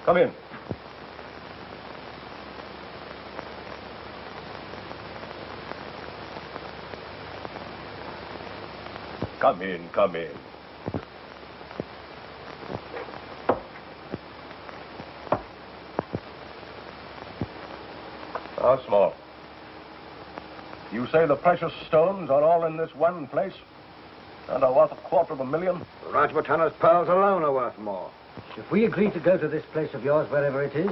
Come in. Come in, come in. Now, Small, you say the precious stones are all in this one place? And are worth $250,000? Rajputana's pearls alone are worth more. If we agree to go to this place of yours, wherever it is,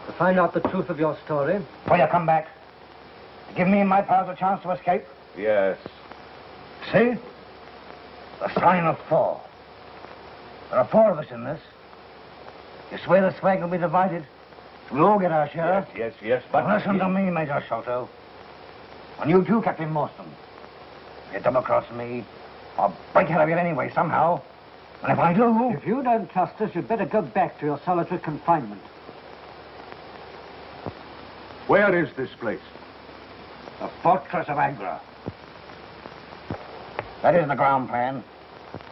to find out the truth of your story... Will you come back? Give me and my pals a chance to escape? Yes. See? The sign of 4. There are 4 of us in this. You swear the swag will be divided? We'll all get our share? Yes, but... Listen to me, Major Sholto. And you too, Captain Morstan. If you double-cross me, I'll break out of here anyway, somehow. And if I do... If you don't trust us, you'd better go back to your solitary confinement. Where is this place? The fortress of Agra. That is the ground plan.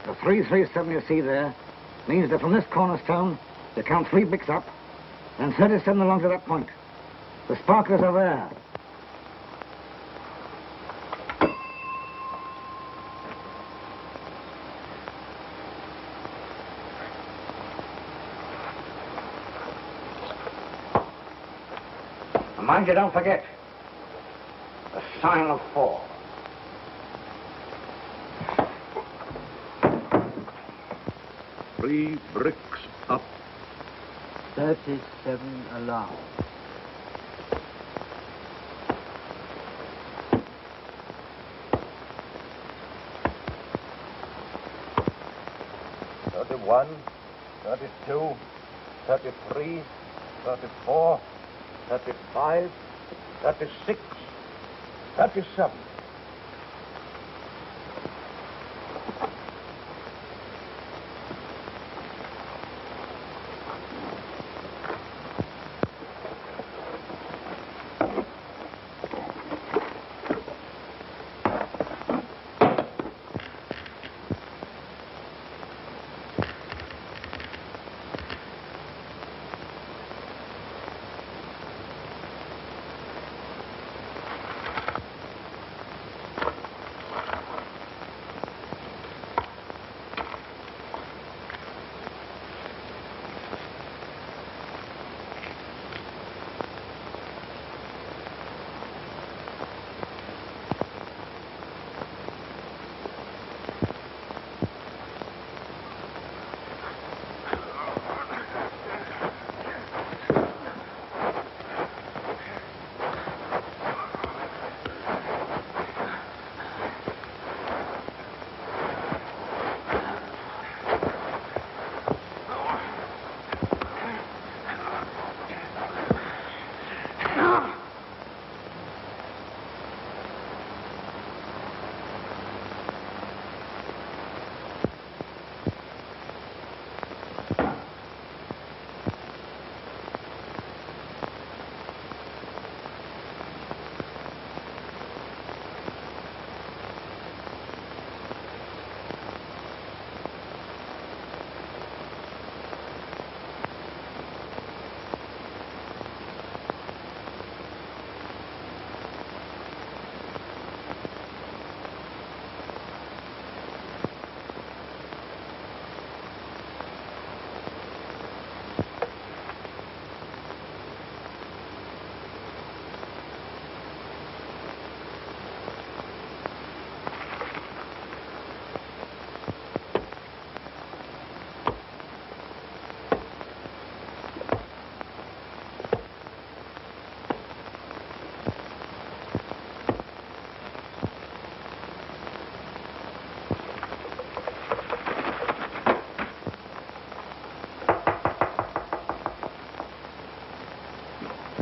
The 337 you see there means that from this cornerstone, you count 3 bricks up, and 37 along to that point. The sparklers are there. And mind you don't forget, the sign of 4. Three bricks up. 37 along. $31, $32, $33, $34, $35, $36, $37.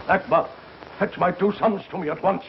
Akbar, fetch my 2 sons to me at once.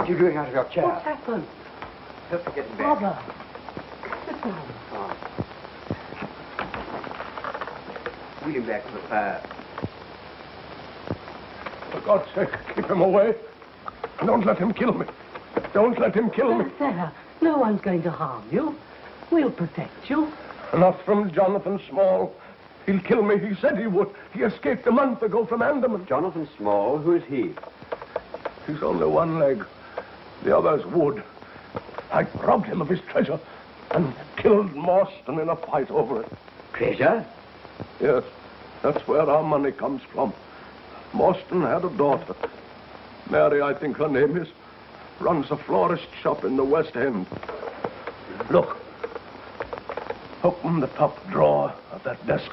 What are you doing out of your chair? What's happened? Help me get in bed. Father. Sit down. Wheel him back to the fire. For God's sake, keep him away. Don't let him kill me. Don't let him kill me. There. No one's going to harm you. We'll protect you. Not from Jonathan Small. He'll kill me. He said he would. He escaped a month ago from Andaman. Jonathan Small? Who is he? He's only one leg. The other's wood. I robbed him of his treasure and killed Morstan in a fight over it. Treasure? Yes, that's where our money comes from. Morstan had a daughter. Mary, I think her name is. Runs a florist shop in the West End. Look. Open the top drawer of that desk.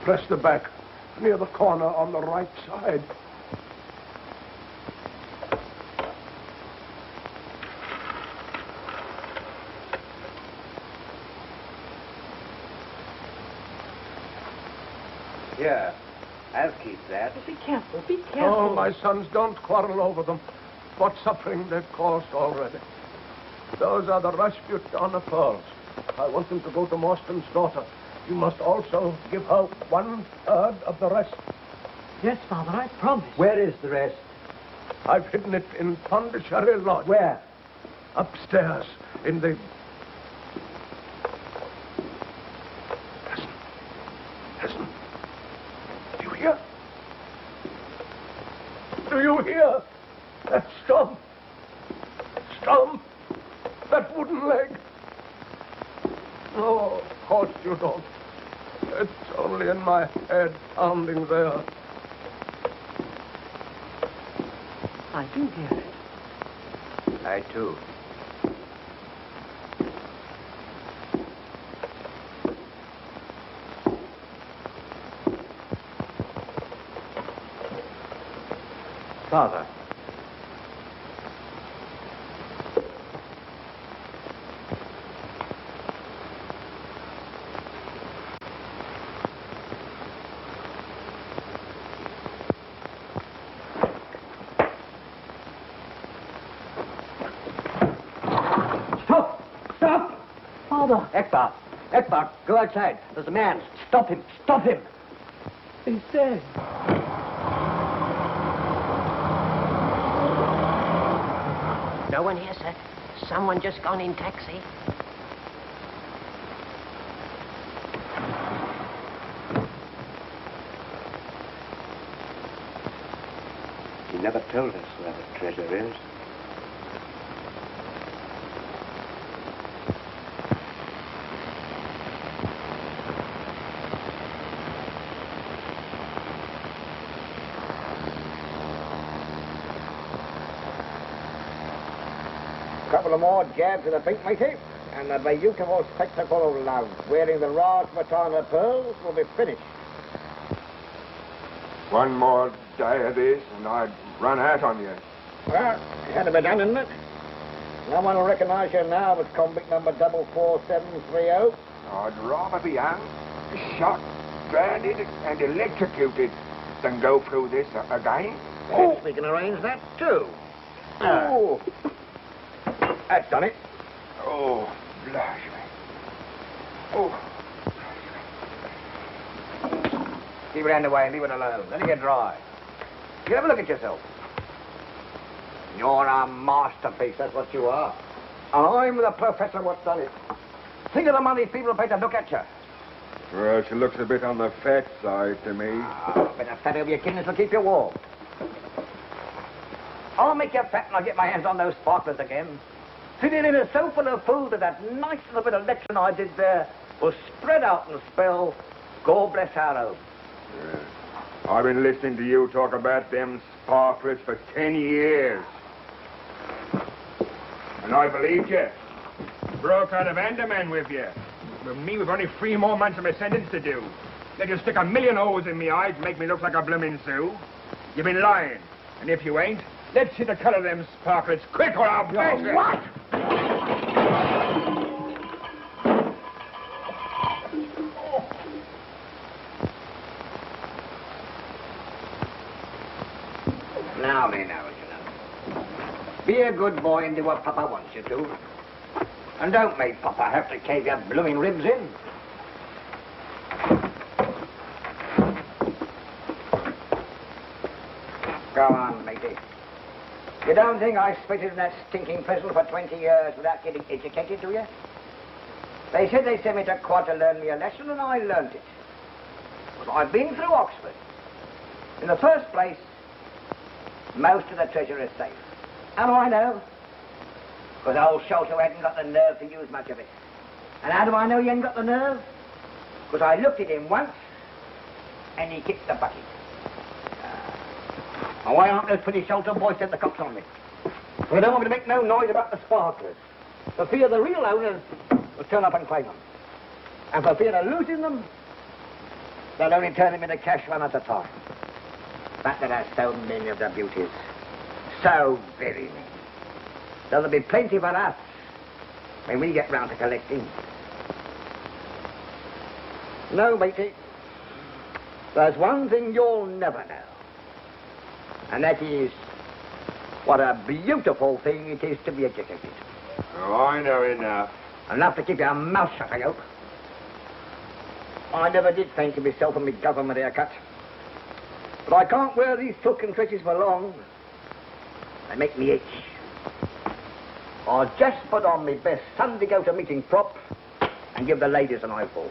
Press the back near the corner on the right side. Here. I'll keep that. Be careful. Be careful. Oh, my sons, don't quarrel over them. What suffering they've caused already. Those are the Rasputin pearls. I want them to go to Morstan's daughter. You must also give her 1/3 of the rest. Yes, Father, I promise. Where is the rest? I've hidden it in Pondicherry Lodge. Where? Upstairs, in the... Listen. Listen. Do you hear? Do you hear? That stump. Stump. That wooden leg. No, of course you don't. It's only in my head, pounding there. I do hear it. I, too. Father. Ekbal, go outside. There's a man. Stop him. Stop him. He's dead. No one here, sir. Someone just gone in taxi. He never told us where the treasure is. Couple of more jabs in the pink, matey, and the beautiful spectacle of love, wearing the Rajputana pearls, will be finished. One more day of this, and I'd run out on you. Well, it had to be done, isn't it? No one will recognize you now as convict number 44730. I'd rather be hung, shot, branded, and electrocuted than go through this again. Oh, we can arrange that, too. Oh. That's done it. Oh, blush me. Oh. Keep it underway, leave it alone. Let it get dry. You have a look at yourself. You're a masterpiece, that's what you are. And I'm the professor what's done it. Think of the money people pay to look at you. Well, she looks a bit on the fat side to me. A bit of fat over your kidneys will keep you warm. I'll make you fat and I'll get my hands on those sparklers again. Sitting in a sofa of food that that nice little bit of lecturing I did there will spread out and spell, God bless our home. Yeah. I've been listening to you talk about them sparklers for 10 years. And I believed you. Broke out of Andaman with you. With me, we've only 3 more months of my sentence to do. They just stick a million holes in me eyes and make me look like a bloomin' Sioux. You've been lying. And if you ain't, let's see the color of them sparklers quick or I'll bash you. What? Now, Algernon. Be a good boy and do what Papa wants you to. And don't make Papa have to cave your blooming ribs in. Go on, matey. You don't think I spitted in that stinking prison for 20 years without getting educated, do you? They said they'd send me to quad to learn me a lesson, and I learnt it. But I've been through Oxford. In the first place, most of the treasure is safe. And I know. Because old Sholto hadn't got the nerve to use much of it. And how do I know he hadn't got the nerve? Because I looked at him once, and he kicked the bucket. And why aren't those pretty Sholto boys set the cops on me? They don't want me to make no noise about the sparklers. For fear the real owners will turn up and claim them. And for fear of losing them, they'll only turn them into cash one at a time. But there are so many of the beauties. So very many. There'll be plenty for us when we get round to collecting. No, matey. There's one thing you'll never know. And that is what a beautiful thing it is to be educated. Oh, I know enough. Enough to keep your mouth shut, I hope. I never did fancy myself and my government haircut. But I can't wear these silken tresses for long. They make me itch. I'll just put on my best Sunday go-to-meeting prop and give the ladies an eyeful.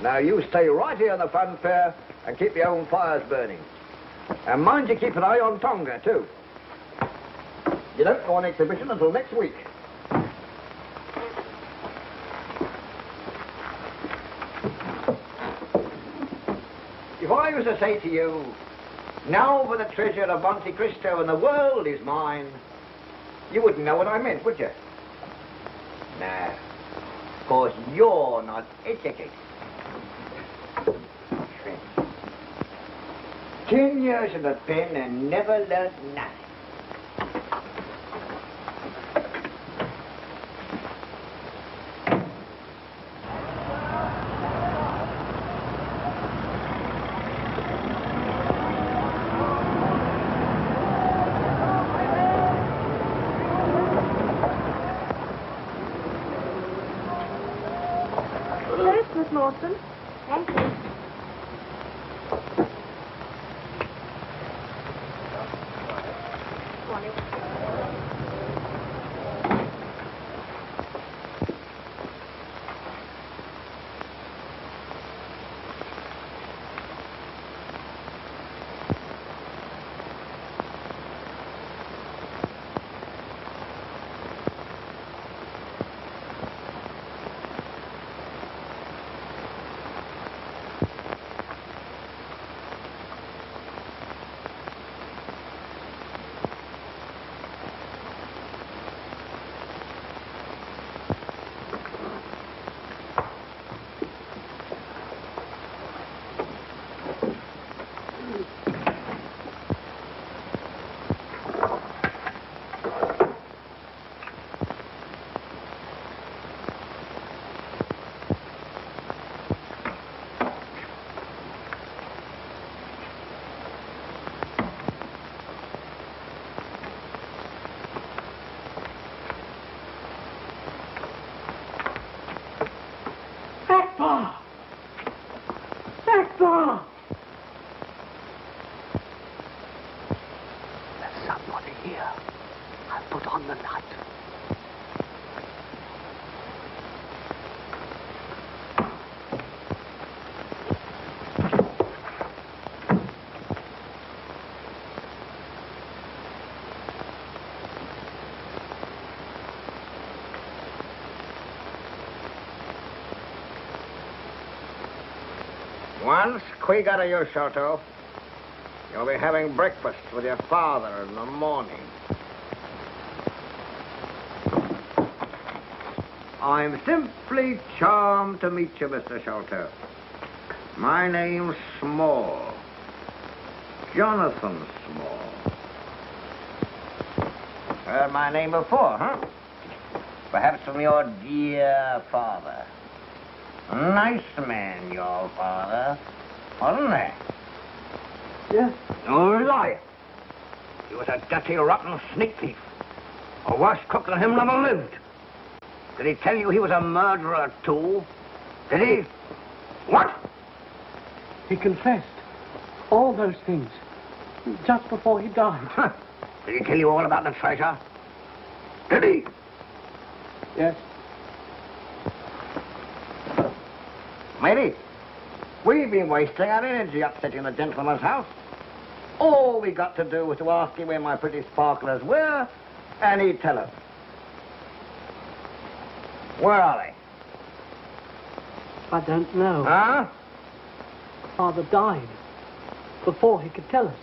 Now you stay right here in the fun fair and keep your own fires burning. And mind you keep an eye on Tonga, too. You don't go on exhibition until next week. If I was to say to you, now for the treasure of Monte Cristo and the world is mine, you wouldn't know what I meant, would you? No. Of course, you're not educated. 10 years in the pen and never learned nothing. Yes, Miss Lawson. Thank you. There's somebody here. I'll put on the light. Once quick out of your Sholto, you'll be having breakfast with your father in the morning. I'm simply charmed to meet you, Mr. Sholto. My name's Small. Jonathan Small. Heard my name before, huh? Perhaps from your dear father. Nice man, your father, wasn't he? Yes. No lie. He was a dirty, rotten sneak thief. A worse cook than him never lived. Did he tell you he was a murderer, too? Did he? What? He confessed all those things just before he died. Huh. Did he tell you all about the treasure? Did he? Yes. Matey, we've been wasting our energy upsetting the gentleman's house. All we got to do was to ask him where my pretty sparklers were, and he'd tell us. Where are they? I don't know. Huh? Father died before he could tell us.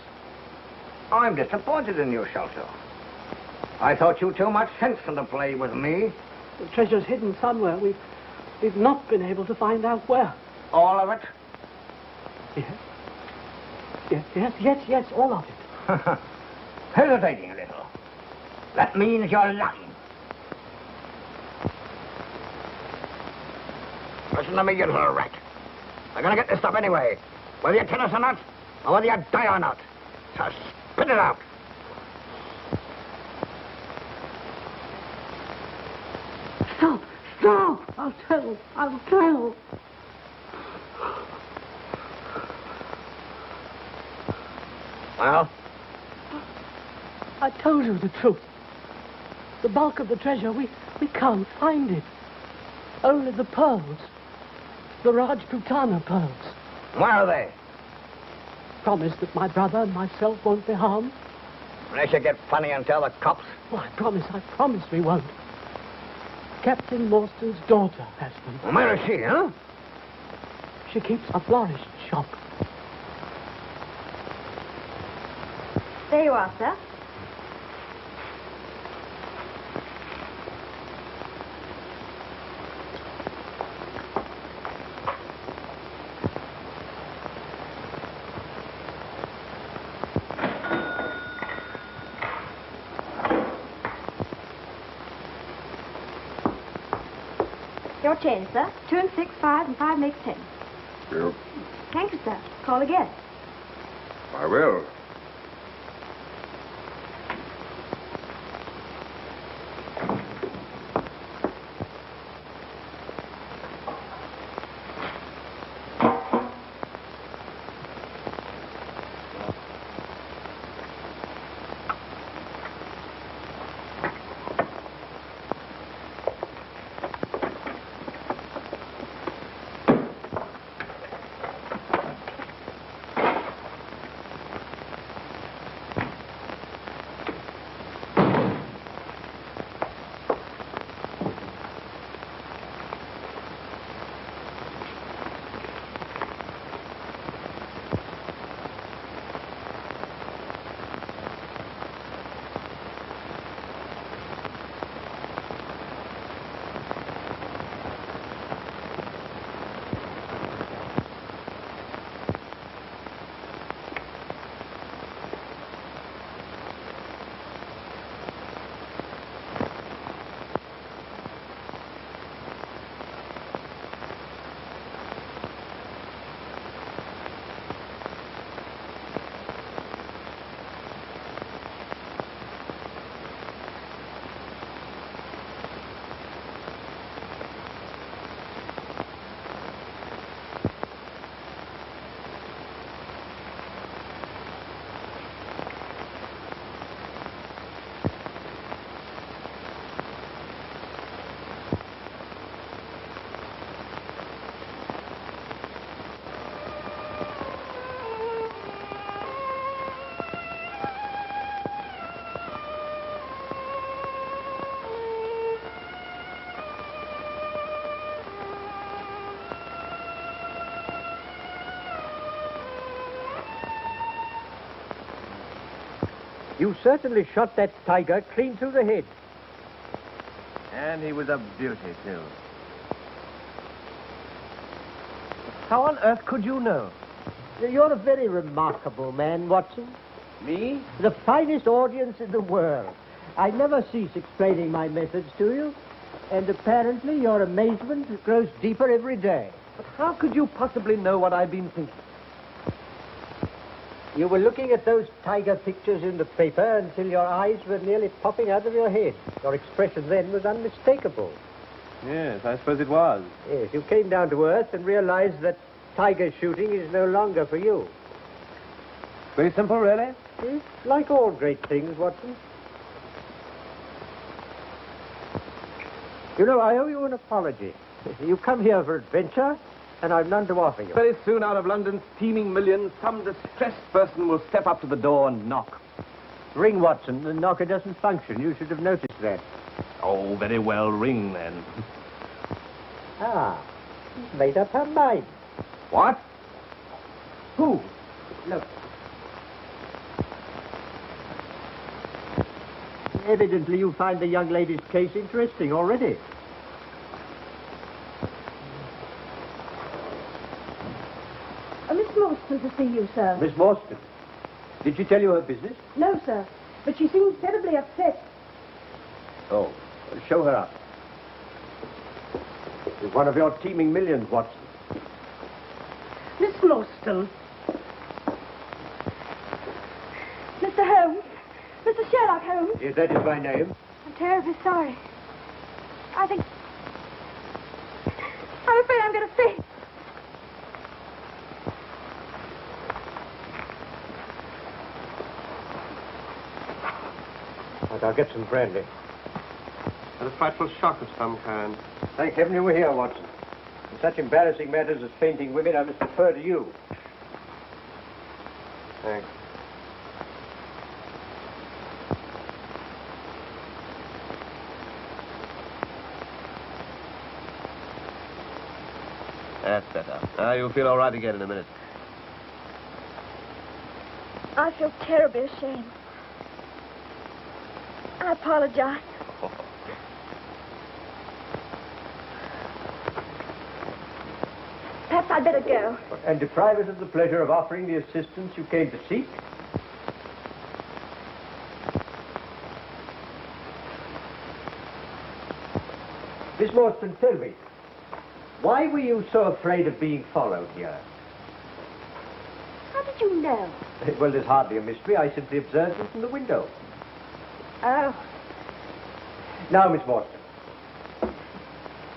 I'm disappointed in you, Shelter. I thought you too much sense to play with me. The treasure's hidden somewhere. We've not been able to find out where. All of it? Yes, all of it. Hesitating a little. That means you're lying. Listen to me, you little rat. I'm gonna get this stuff anyway. Whether you tell us or not, or whether you die or not. So spit it out. Stop! I'll tell. Well? I told you the truth. The bulk of the treasure, we can't find it. Only the pearls. The Rajputana pearls. Where are they? Promise that my brother and myself won't be harmed. Unless you get funny and tell the cops. Oh, I promise we won't. Captain Morstan's daughter has them. Well, where is she, huh? She keeps a florist's shop. There you are, sir. Your change, sir. 2 and 6, 5, and 5 makes 10. You. Thank you, sir. Call again. I will. You certainly shot that tiger clean through the head. And he was a beauty, too. How on earth could you know? You're a very remarkable man, Watson. Me? The finest audience in the world. I never cease explaining my methods to you, and apparently your amazement grows deeper every day. But how could you possibly know what I've been thinking? You were looking at those tiger pictures in the paper until your eyes were nearly popping out of your head. Your expression then was unmistakable. Yes, I suppose it was. Yes, you came down to earth and realized that tiger shooting is no longer for you. Very simple, really? Yes, like all great things, Watson. You know, I owe you an apology. You come here for adventure, and I've none to offer you. Very soon, out of London's teeming millions, some distressed person will step up to the door and knock. Ring, Watson. The knocker doesn't function. You should have noticed that. Oh, very well, ring then. Ah, she's made up her mind. What? Who? Look. Evidently you find the young lady's case interesting already. Miss Morstan to see you, sir. Miss Morstan, did she tell you her business? No, sir. But she seems terribly upset. Oh, show her up. She's one of your teeming millions, Watson. Miss Morstan. Mr. Holmes. Mr. Sherlock Holmes. Yes, that is my name. I'm terribly sorry. I'm afraid I'm going to faint. I'll get some brandy. A frightful shock of some kind. Thank heaven you were here, Watson. In such embarrassing matters as fainting women, I must defer to you. Thanks. That's better. Now you'll feel all right again in a minute. I feel terribly ashamed. I apologize. Perhaps I'd better go. And deprive us of the pleasure of offering the assistance you came to seek? Miss Morstan, tell me, why were you so afraid of being followed here? How did you know? Well, there's hardly a mystery. I simply observed it from the window. Oh, Now, Miss Morstan.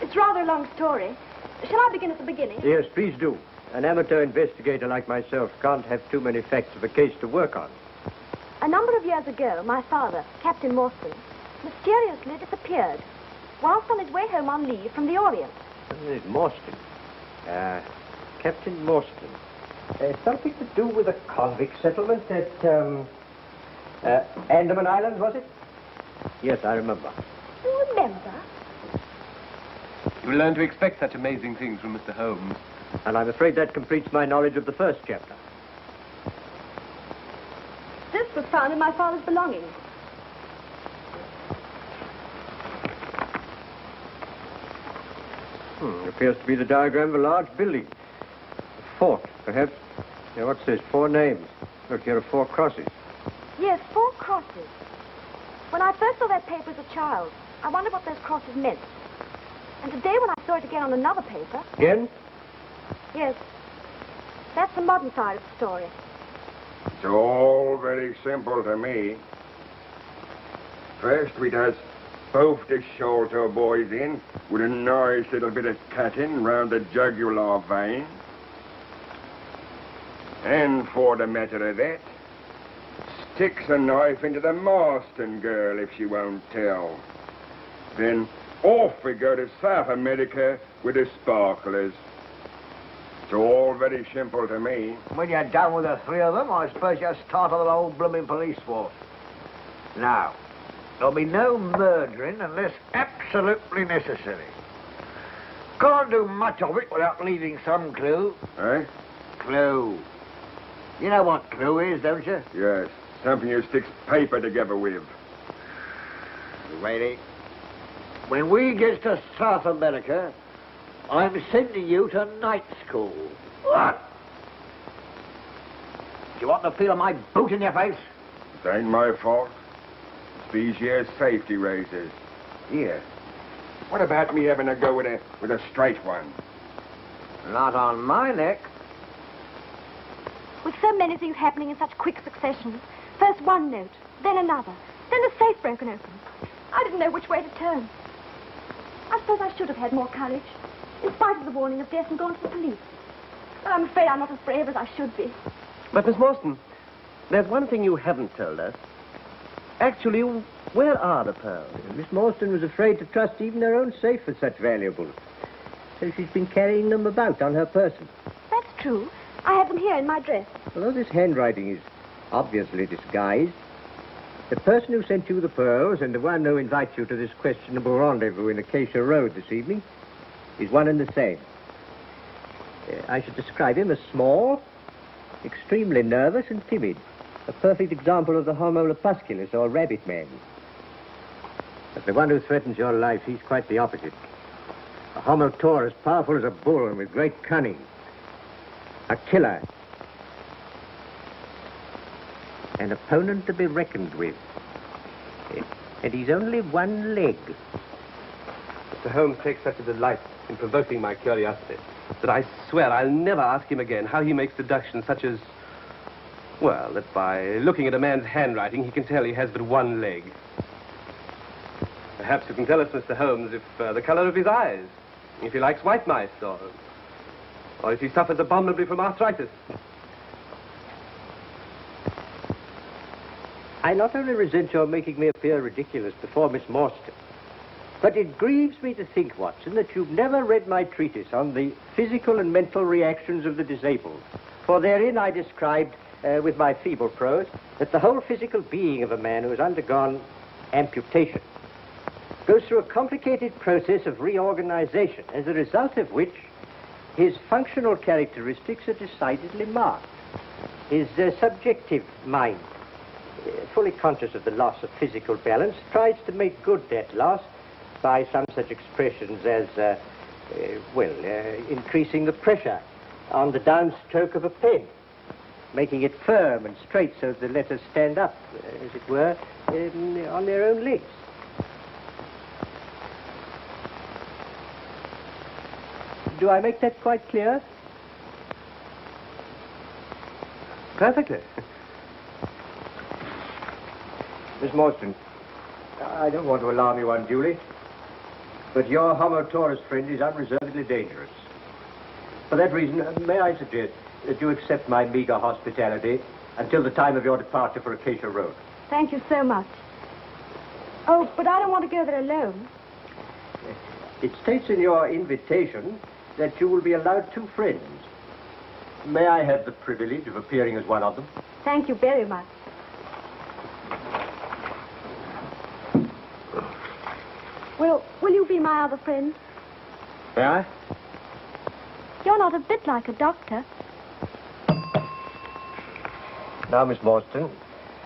it's rather a long story. Shall I begin at the beginning? Yes, please do. An amateur investigator like myself can't have too many facts of a case to work on. A number of years ago, my father, Captain Morstan, mysteriously disappeared whilst on his way home on leave from the Orient. Morstan. Captain Morstan. Something to do with a convict settlement at, Andaman Island, was it? Yes, I remember. You remember? You learn to expect such amazing things from Mr. Holmes. And I'm afraid that completes my knowledge of the first chapter. This was found in my father's belongings. Appears to be the diagram of a large building. A fort, perhaps. Yeah, what's this? 4 names. Look, here are 4 crosses. Yes, 4 crosses. When I first saw that paper as a child, I wondered what those crosses meant. And today when I saw it again on another paper... Again? Yes. That's the modern side of the story. It's all very simple to me. First, we does both the shoulder boys in with a nice little bit of cutting round the jugular vein. And for the matter of that, sticks a knife into the Marston girl if she won't tell. Then off we go to South America with the sparklers. It's all very simple to me. When you're done with the 3 of them, I suppose you'll start on the whole blooming police force. Now, there'll be no murdering unless absolutely necessary. Can't do much of it without leaving some clue. Eh? Clue. You know what clue is, don't you? Yes, something you stick paper together with. Lady, when we get to South America, I'm sending you to night school. What? Do you want the feel of my boot in your face? It ain't my fault. these year's safety razors. Here. What about me having a go with a straight one? Not on my neck. With so many things happening in such quick succession, first one note, then another, then the safe broken open, I didn't know which way to turn. I suppose I should have had more courage, in spite of the warning of death and gone to the police. But I'm afraid I'm not as brave as I should be. But, Miss Morstan, there's one thing you haven't told us. Actually, where are the pearls? Miss Morstan was afraid to trust even her own safe with such valuables. So she's been carrying them about on her person. That's true. I have them here in my dress. Although this handwriting is obviously disguised, the person who sent you the pearls and the one who invites you to this questionable rendezvous in Acacia Road this evening is one and the same. I should describe him as small, extremely nervous and timid. A perfect example of the Homo lepusculus, or rabbit man. But the one who threatens your life, he's quite the opposite. A Homo taurus, powerful as a bull and with great cunning. A killer. An opponent to be reckoned with. And he's only one leg. Mr. Holmes takes such a delight in provoking my curiosity that I swear I'll never ask him again how he makes deductions such as, well, that by looking at a man's handwriting, he can tell he has but one leg. Perhaps you can tell us, Mr. Holmes, if the color of his eyes, if he likes white mice, or if he suffers abominably from arthritis. I not only resent your making me appear ridiculous before Miss Morstan, but it grieves me to think, Watson, that you've never read my treatise on the physical and mental reactions of the disabled. For therein I described, with my feeble prose, that the whole physical being of a man who has undergone amputation goes through a complicated process of reorganization, as a result of which his functional characteristics are decidedly marked. His subjective mind, fully conscious of the loss of physical balance, tries to make good that loss by some such expressions as, increasing the pressure on the downstroke of a pen, making it firm and straight so that the letters stand up, as it were, on their own legs. Do I make that quite clear? Perfectly. Miss Morstan, I don't want to alarm you unduly, but your Homo taurus friend is unreservedly dangerous. For that reason, may I suggest that you accept my meager hospitality until the time of your departure for Acacia Road? Thank you so much. Oh, but I don't want to go there alone. It states in your invitation that you will be allowed 2 friends. May I have the privilege of appearing as one of them? Thank you very much. Well, will you be my other friend? May I? You're not a bit like a doctor. Now, Miss Morstan,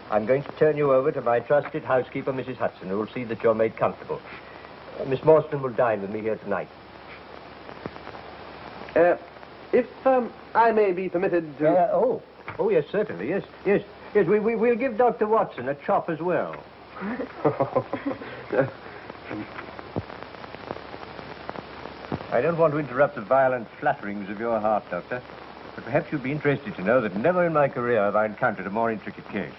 I'm going to turn you over to my trusted housekeeper, Mrs. Hudson, who will see that you're made comfortable. Miss Morstan will dine with me here tonight. If I may be permitted to... Oh, yes, certainly, yes. We'll give Dr. Watson a chop as well. I don't want to interrupt the violent flutterings of your heart, Doctor, but perhaps you'd be interested to know that never in my career have I encountered a more intricate case.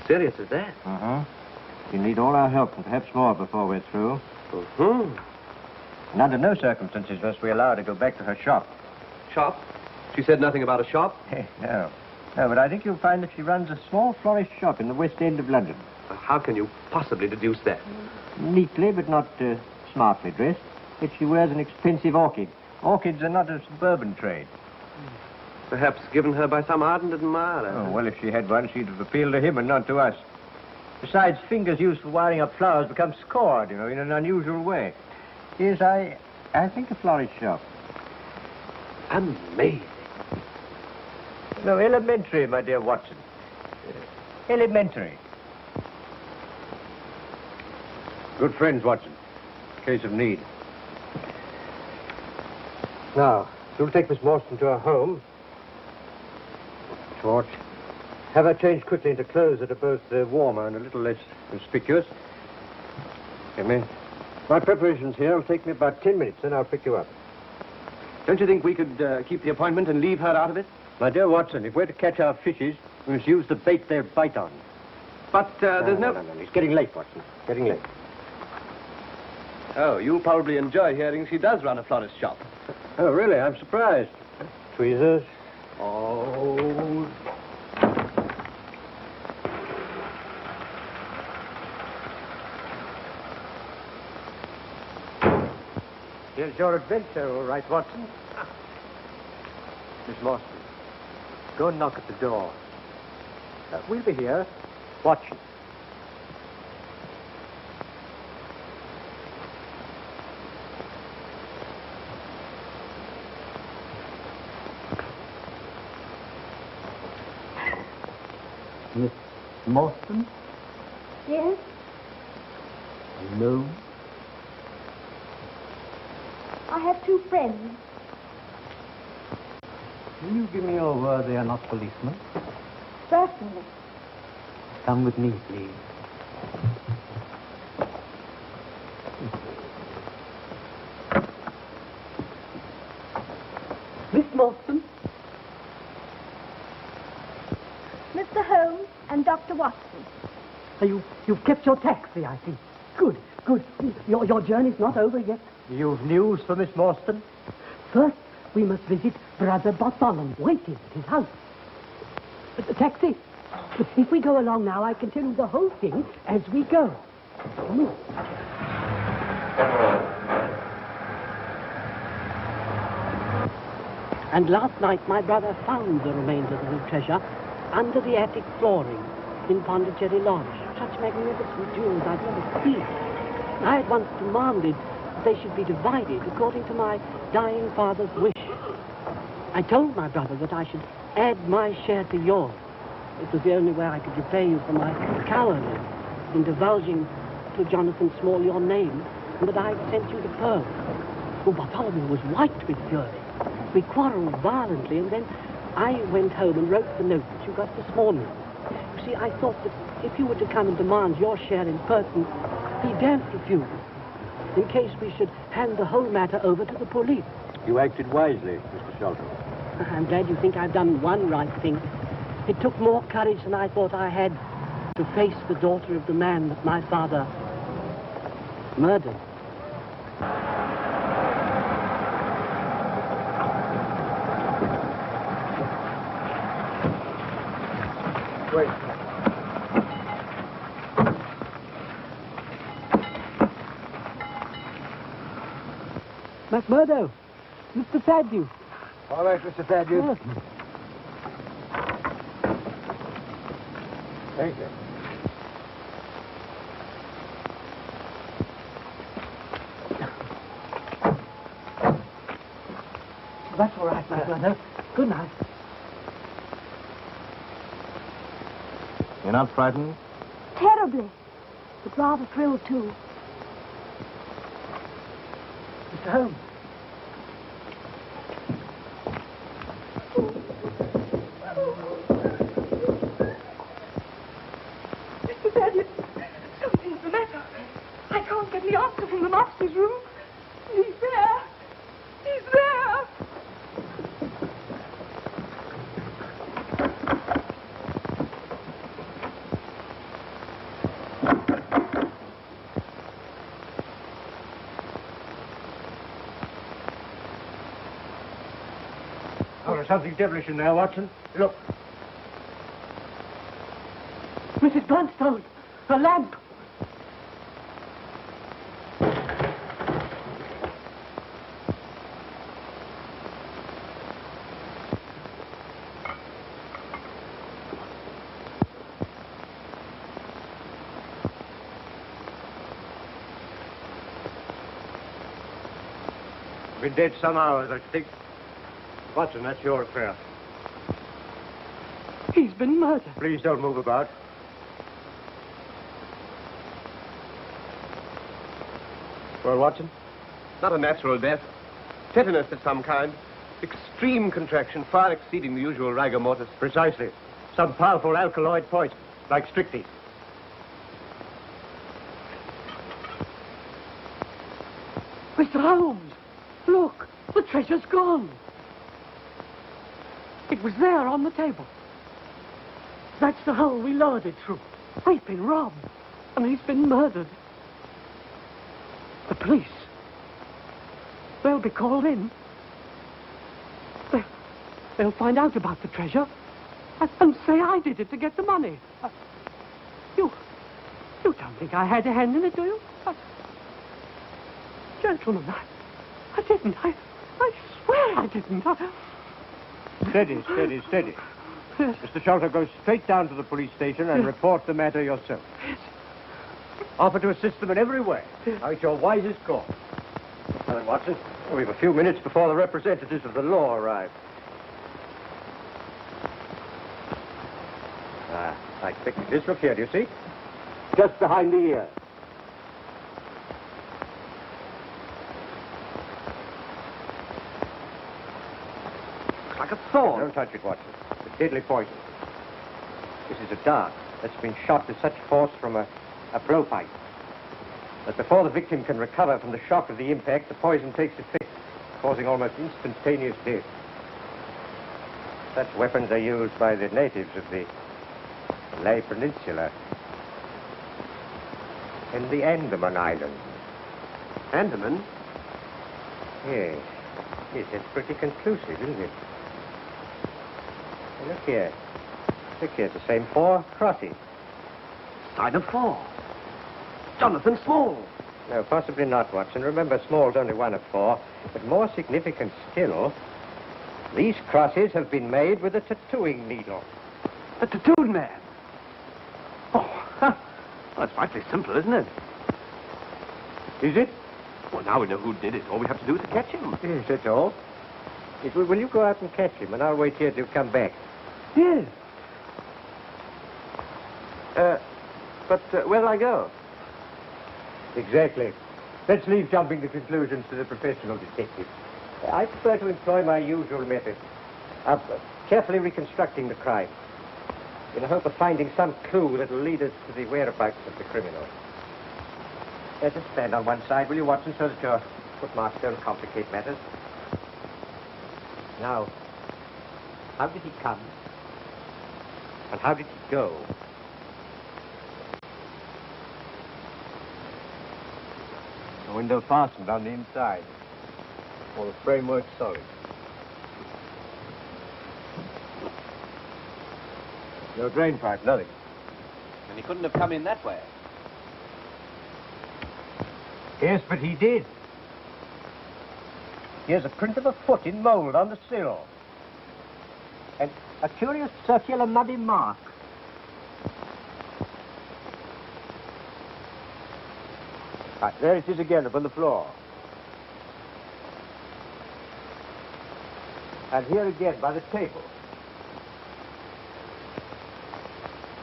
Serious as that? You need all our help, and perhaps more before we're through. And under no circumstances must we allow her to go back to her shop. Shop? She said nothing about a shop? No, but I think you'll find that she runs a small florist shop in the West End of London. How can you possibly deduce that? Neatly, but not smartly dressed. Yet she wears an expensive orchid. Orchids are not a suburban trade. Perhaps given her by some ardent admirer. Oh, well, if she had one, she'd have appealed to him and not to us. Besides, fingers used for wiring up flowers become scored, in an unusual way. Yes, I think a florist shop. Amazing. No, elementary, my dear Watson. Elementary. Good friends, Watson. Case of need. Now, you'll take Miss Morstan to her home. Torch. Have her changed quickly into clothes that are both warmer and a little less conspicuous. My preparations here will take me about 10 minutes, then I'll pick you up. Don't you think we could keep the appointment and leave her out of it? My dear Watson, if we're to catch our fishes, we must use the bait they bite on. But there's no... No. It's getting late, Watson. Getting late. Oh, you'll probably enjoy hearing she does run a florist shop. Oh, really? I'm surprised. Tweezers. Oh... Here's your adventure, all right, Watson. Miss Morstan, go and knock at the door. We'll be here, watching. Miss Morstan? Yes? Alone? I have two friends. Will you give me your word they are not policemen? Certainly. Come with me, please. Miss Morstan? Mr. Holmes and Dr. Watson. You've kept your taxi, I see. Good. Your journey's not over yet. You've news for Miss Morstan? First, we must visit Brother Bartholomew, waiting at his house. Taxi, if we go along now, I can tell you the whole thing as we go. Come on. And last night, my brother found the remains of the treasure under the attic flooring in Pondicherry Lodge. Such magnificent jewels I've never seen. I at once demanded that they should be divided according to my dying father's wish. I told my brother that I should add my share to yours. It was the only way I could repay you for my cowardice in divulging to Jonathan Small your name, and that I had sent you the pearl. Oh, Bartholomew was white with fury. We quarreled violently, and then I went home and wrote the note that you got this morning. You see, I thought that if you were to come and demand your share in person, he daren't refuse, in case we should hand the whole matter over to the police. You acted wisely, Mr. Shelton. I'm glad you think I've done one right thing. It took more courage than I thought I had to face the daughter of the man that my father murdered. Wait. McMurdo, Mr. Thaddeus. All right, Mr. Thaddeus. Yes. Thank you. That's all right, McMurdo. Good night. You're not frightened? Terribly. But rather thrilled, too. Mr. Holmes. Mr. Thaddeus, something's the matter. I can't get the answer from the master's room. He's there. He's there. Oh, there's something devilish in there, Watson. Look. Mrs. Bluntstone, a lamp. Been dead some hours, I think. Watson, that's your affair. He's been murdered. Please don't move about. Well, Watson? Not a natural death. Tetanus of some kind. Extreme contraction, far exceeding the usual rigor mortis. Precisely. Some powerful alkaloid poison, like strychnine. Mr. Holmes, look, the treasure's gone. It was there on the table. That's the hole we lowered it through. We've been robbed, and he's been murdered. The police. They'll be called in. They'll find out about the treasure and say I did it to get the money. You don't think I had a hand in it, do you? Gentlemen, I didn't. I swear I didn't. Steady, steady, steady. Yes. Mr. Shelter, go straight down to the police station and report the matter yourself. Yes. Offer to assist them in every way. Now, it's your wisest call. Well, Watson, we've a few minutes before the representatives of the law arrive. I expected this. Look here, do you see? Just behind the ear. Looks like a thorn. Don't touch it, Watson. It's deadly poison. This is a dart that's been shot with such force from a blowpipe that before the victim can recover from the shock of the impact, the poison takes effect, causing almost instantaneous death. Such weapons are used by the natives of the Malay Peninsula and the Andaman Islands. Andaman? Yes. Yes, that's pretty conclusive, isn't it? Now, look here. Look here, it's the same 4 crosses. Sign of 4. Jonathan Small. No, possibly not, Watson. Remember, Small's only one of 4. But more significant still, these crosses have been made with a tattooing needle. A tattooed man. Oh, well, that's frightfully simple, isn't it? Is it? Well, now we know who did it. All we have to do is to catch him. Yes, that's all. Yes, will you go out and catch him, and I'll wait here till you come back. Yes. But where'll I go? Exactly. Let's leave jumping to conclusions to the professional detective. I prefer to employ my usual method of carefully reconstructing the crime in the hope of finding some clue that will lead us to the whereabouts of the criminal. Just stand on one side, will you, Watson, so that your footmarks don't complicate matters. Now, how did he come? And how did he go? The window fastened on the inside. All the framework solid. No drain pipe, nothing. And he couldn't have come in that way. Yes, but he did. Here's a print of a foot in mold on the sill. And a curious circular muddy mark. Right, there it is again upon the floor. And here again by the table.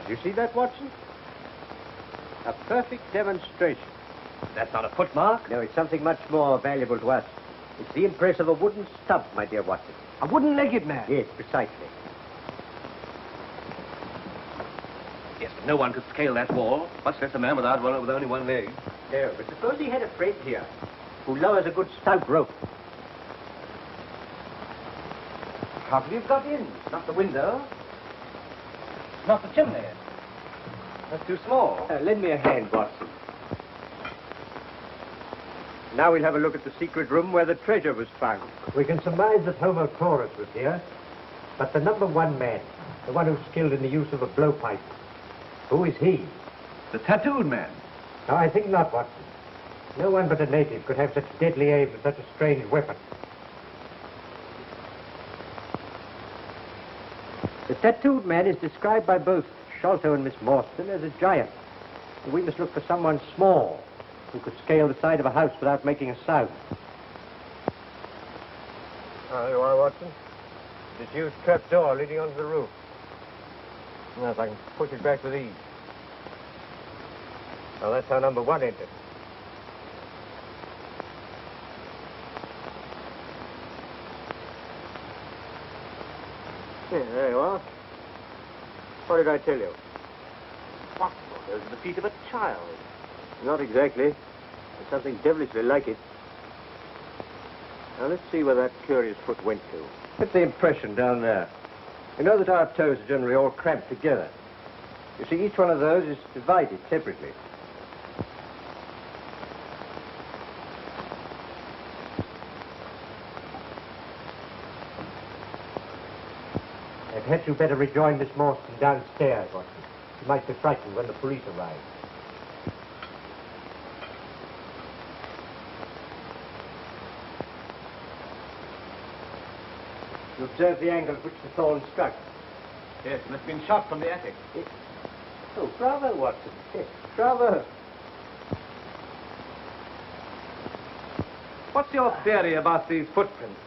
You see that, Watson? A perfect demonstration. That's not a footmark. No, it's something much more valuable to us. It's the impress of a wooden stump, my dear Watson. A wooden-legged man. Yes, precisely. Yes, but no one could scale that wall, much less a man with only one leg. No, but suppose he had a friend here who lowers a good stout rope. How could he have got in? Not the window. Not the chimney. That's too small. Lend me a hand, Watson. Now we'll have a look at the secret room where the treasure was found. We can surmise that Homo Taurus was here, but the number 1 man, the one who's skilled in the use of a blowpipe, who is he? The tattooed man. No, I think not, Watson. No one but a native could have such deadly aim and such a strange weapon. The tattooed man is described by both Sholto and Miss Morstan as a giant. We must look for someone small who could scale the side of a house without making a sound. There you are, Watson. This huge trap door leading onto the roof. Yes, I can push it back with ease. Now, that's how number 1 entered. Yeah, there you are. What did I tell you? What? Those are the feet of a child. Not exactly. But something devilishly like it. Now, let's see where that curious foot went to. Get the impression down there. You know that our toes are generally all cramped together. You see, each one of those is divided separately. Perhaps you better rejoin Miss Morstan downstairs, Watson. She might be frightened when the police arrive. You observe the angle at which the thorn struck? Yes, and it's been shot from the attic. Oh, bravo, Watson. Yes, bravo. What's your theory about these footprints?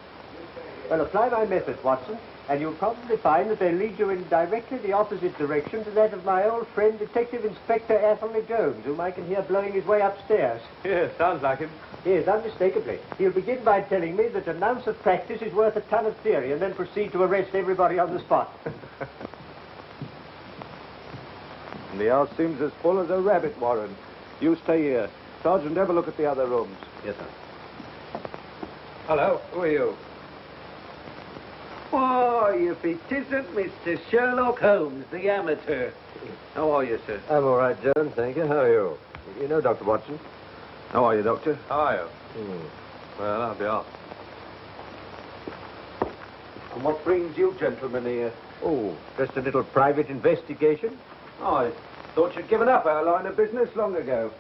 Well, apply my methods, Watson, and you'll probably find that they lead you in directly the opposite direction to that of my old friend, Detective Inspector Athelney Jones, whom I can hear blowing his way upstairs. Yes, sounds like him. Yes, unmistakably. He'll begin by telling me that an ounce of practice is worth a ton of theory, and then proceed to arrest everybody on the spot. The house seems as full as a rabbit warren. You stay here. Sergeant, have a look at the other rooms. Yes, sir. Hello, who are you? Oh, if it isn't Mr. Sherlock Holmes, the amateur. How are you, sir? I'm all right, Jones, thank you. How are you? You know Dr. Watson. How are you, Doctor? How are you? Well, I'll be off. And what brings you gentlemen here? Oh, just a little private investigation. Oh, I thought you'd given up our line of business long ago.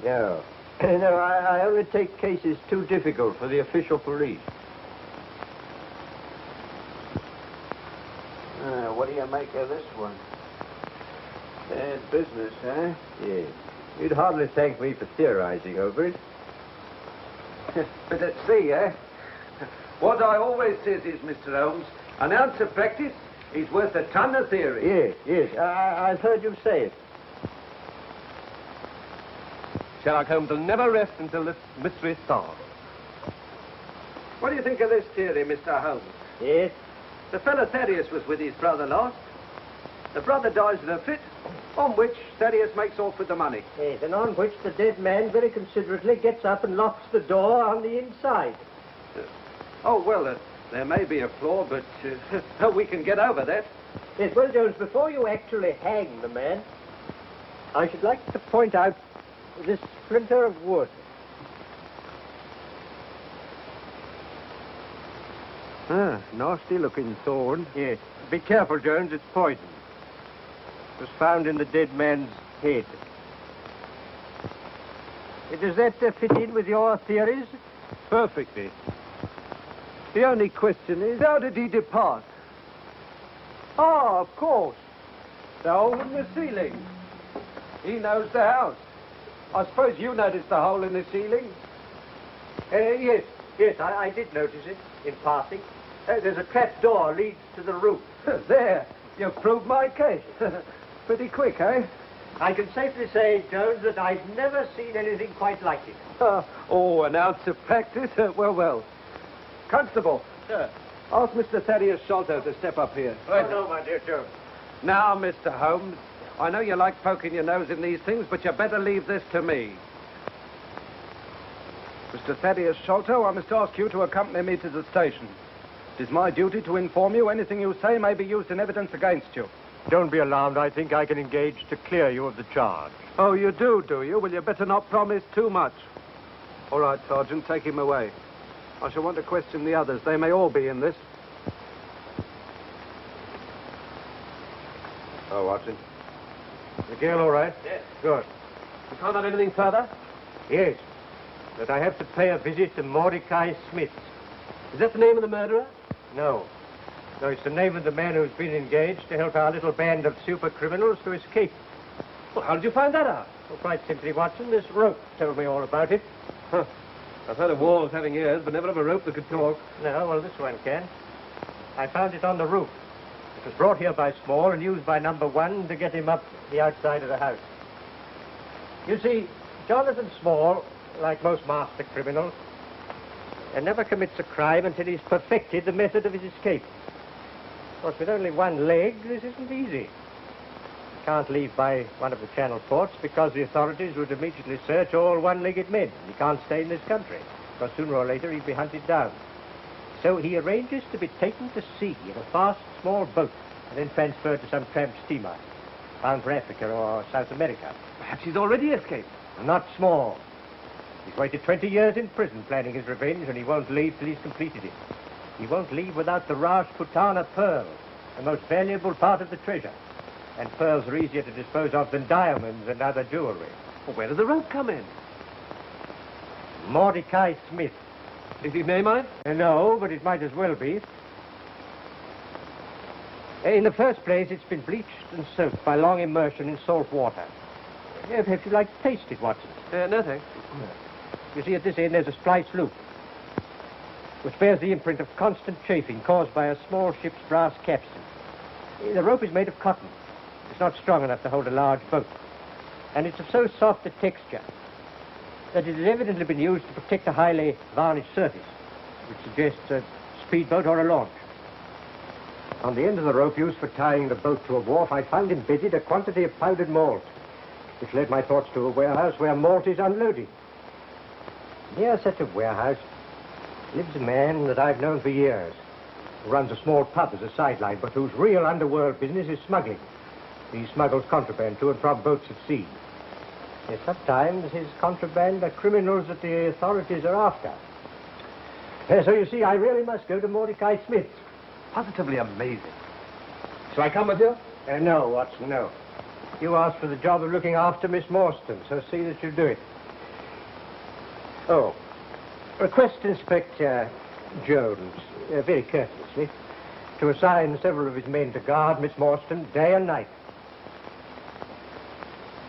No. No, I only take cases too difficult for the official police. What do you make of this one? Bad business, huh? Yes. You'd hardly thank me for theorizing over it. But at sea, eh? What I always says is, Mr. Holmes, an ounce of practice is worth a ton of theory. Yes. I've heard you say it. Sherlock Holmes will never rest until this mystery is solved. What do you think of this theory, Mr. Holmes? Yes? The fellow Thaddeus was with his brother last. The brother dies in a fit, on which Thaddeus makes off with the money. Yes, and on which the dead man very considerately gets up and locks the door on the inside. There may be a flaw, but we can get over that. Yes, well, Jones, before you actually hang the man, I should like to point out this splinter of wood. Nasty-looking thorn. Yes. Be careful, Jones, it's poison. It was found in the dead man's head. Does that fit in with your theories? Perfectly. The only question is, how did he depart? Oh, of course. The hole in the ceiling. He knows the house. I suppose you noticed the hole in the ceiling? Yes, I did notice it in passing. There's a trap door leads to the roof. There, you've proved my case. Pretty quick, eh? I can safely say, Jones, that I've never seen anything quite like it. An ounce of practice? Well. Constable. Sir. Ask Mr. Thaddeus Sholto to step up here. Oh, no, my dear Jones. Now, Mr. Holmes, I know you like poking your nose in these things, but you better leave this to me. Mr. Thaddeus Sholto, I must ask you to accompany me to the station. It is my duty to inform you anything you say may be used in evidence against you. Don't be alarmed. I think I can engage to clear you of the charge. Oh, you do you? Well, you better not promise too much. All right, Sergeant, take him away. I shall want to question the others. They may all be in this. Oh, Watson. The girl all right? Yes. Good. You found out anything further? Yes. But I have to pay a visit to Mordecai Smith. Is that the name of the murderer? No. No, it's the name of the man who's been engaged to help our little band of super criminals to escape. Well, how did you find that out? Well, quite simply, Watson, this rope told me all about it. Huh. I've heard of walls having ears, but never of a rope that could talk. No, well, this one can. I found it on the roof. It was brought here by Small and used by number 1 to get him up the outside of the house. You see, Jonathan Small, like most master criminals, never commits a crime until he's perfected the method of his escape. Of course, with only one leg, this isn't easy. can't leave by one of the Channel ports because the authorities would immediately search all one-legged men. He can't stay in this country, because sooner or later he'd be hunted down. So he arranges to be taken to sea in a fast, small boat and then transferred to some tramp steamer, bound for Africa or South America. Perhaps he's already escaped. Not small. He's waited 20 years in prison planning his revenge, and he won't leave till he's completed it. He won't leave without the Rajputana pearl, the most valuable part of the treasure. And pearls are easier to dispose of than diamonds and other jewelry. Well, where does the rope come in? Mordecai Smith. Is his name on it? No, but it might as well be. In the first place, it's been bleached and soaked by long immersion in salt water. If you'd like to taste it, Watson. No, thanks. You see, at this end, there's a splice loop, which bears the imprint of constant chafing caused by a small ship's brass capstan. The rope is made of cotton. It's not strong enough to hold a large boat. And it's of so soft a texture that it has evidently been used to protect a highly varnished surface, which suggests a speedboat or a launch. On the end of the rope used for tying the boat to a wharf, I found embedded a quantity of powdered malt, which led my thoughts to a warehouse where malt is unloaded. Near such a warehouse lives a man that I've known for years, who runs a small pub as a sideline, but whose real underworld business is smuggling. He smuggles contraband to and from boats at sea. Yet sometimes his contraband are criminals that the authorities are after. So you see, I really must go to Mordecai Smith's. Positively amazing. Shall I come with you? No, Watson, no. You asked for the job of looking after Miss Morstan, so see that you do it. Oh, request Inspector Jones, very courteously, to assign several of his men to guard Miss Morstan day and night.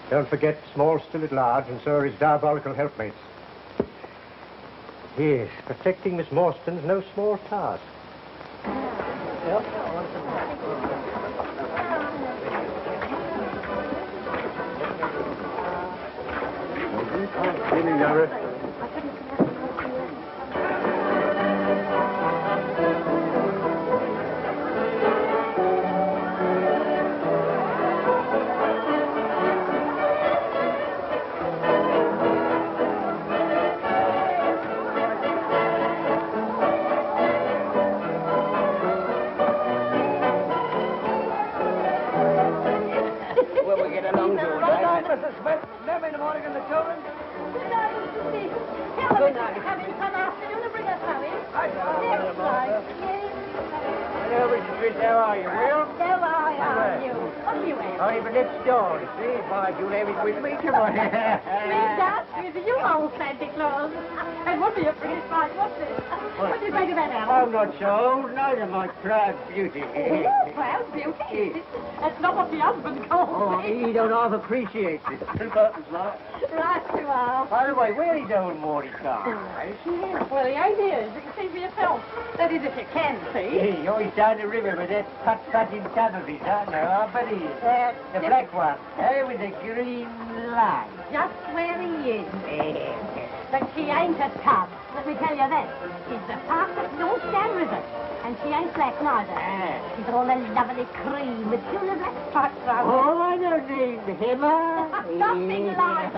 Don't forget, Small's still at large, and so are his diabolical helpmates. Yes, protecting Miss Morstan's no small task. Yep. Evening, Gareth. Mrs. Smith, never in the morning in the children. Good night, Mr. Smith. Tell them to come in some afternoon and bring us home. Next time. Hello, Mrs. Smith, how are you? Well? How are you? What do you have? Oh, but next door, you see. Why, you'll have it with me tomorrow. Me dance with you, old Santa Claus. It would be a pretty sight, wouldn't it? What do you think of that, Alan? I'm not so old, neither my proud beauty. Oh, proud beauty? That's not what the husband calls me. He don't half appreciate it. Two buttons, like. Right you are. By the way, where is old Mordecai? Well, he ain't here, as you can see for yourself. That is, if you can see. Hey, oh, he's down the river with that putt-putting tub of his, I know. I bet he is. The black one, with the green line. Just where he is. But she ain't a tub, let me tell you that. She's the fastest North Stand River. And she ain't black neither. She's all a lovely cream with two little black stripes around her. Oh, I don't need him. Nothing like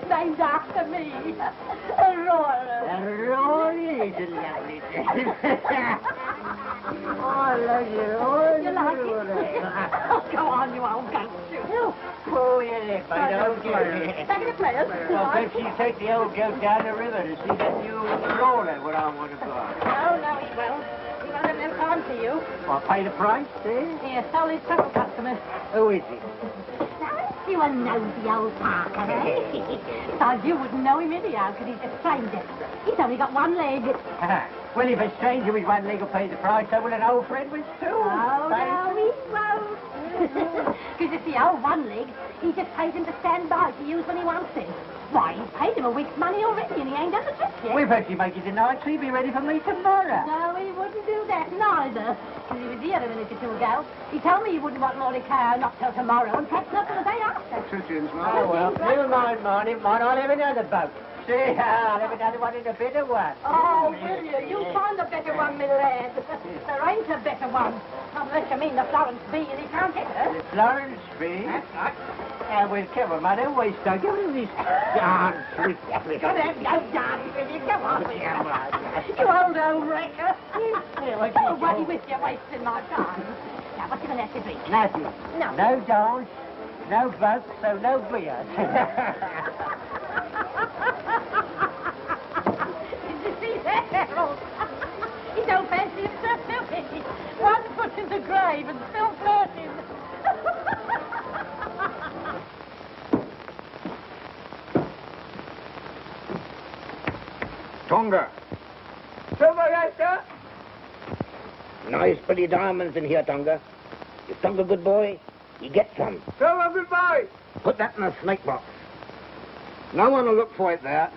named after me. Aurora. Aurora is a lovely name. Oh, I love you. Oh, you like it? Oh, go on, you old ghost. Oh, yeah, but don't get it. Taking the players. Well, perhaps you take the old goat down the river to see that new roller what I want to buy. No, he won't. He won't have no time for you. I'll pay the price, eh? Yes, only several customers. Who is he? You a nosy old Parker, eh? Besides, you wouldn't know him anyhow, because he's a stranger. He's only got one leg. Well, if a stranger with one leg will pay the price, so will an old friend with two. Oh, no, he won't. Because you see, old one leg, he just pays him to stand by to use when he wants him. Why, he's paid him a week's money already, and he ain't done the trick yet. We've heard you make it tonight, so he'll be ready for me tomorrow. No, he wouldn't do that, neither. Because he was here a minute or two ago. He told me he wouldn't want Mordecai not till tomorrow, and perhaps not till the day after. True, James. Oh, well, never mind, I'll have another boat. See, I'll have another one and a better one. Oh, will you? You find a better one, my lad. There ain't a better one. Unless you mean the Florence B and he can't hit her. The Florence B? That's right. Well, come on, man, don't waste time. Give me this dance with you. Got to have no dance with you. Come on. You old wrecker. Oh, what are you with you wasting my time? Now, what's in that to drink? Nothing. No. No dance, no vote, so no beer. Did you see that, Harold? He don't fancy himself, do he? 1 foot in the grave and still flirting. Tonga. Silver, yes, sir? Nice pretty diamonds in here, Tonga. If Tonga good boy, you get some. Silver, goodbye. Put that in a snake box. No one will look for it there.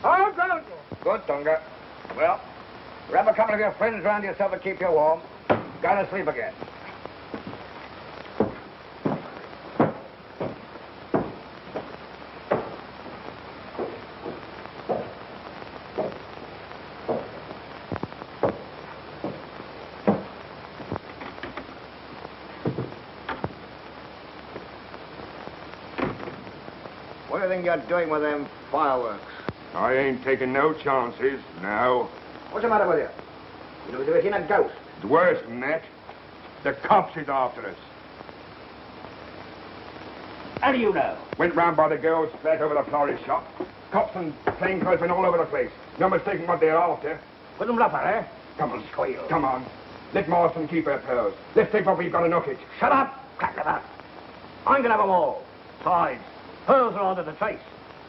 Oh, don't. Good, Tonga. Well, grab a couple of your friends round yourself and keep you warm. Go to sleep again. What do you think you're doing with them fireworks? I ain't taking no chances, now. What's the matter with you? You know, you've seen a ghost. It's worse than that. The cops is after us. How do you know? Went round by the girls' flat over the florist shop. Cops and plainclothesmen all over the place. No mistaking what they're after. Put them rougher, eh? Come on, squeal. Come on. Let Marston keep her pearls. Let's take what we've got and knock it. Shut up! Crack it up. I'm gonna have them all. Besides, pearls are under the trace.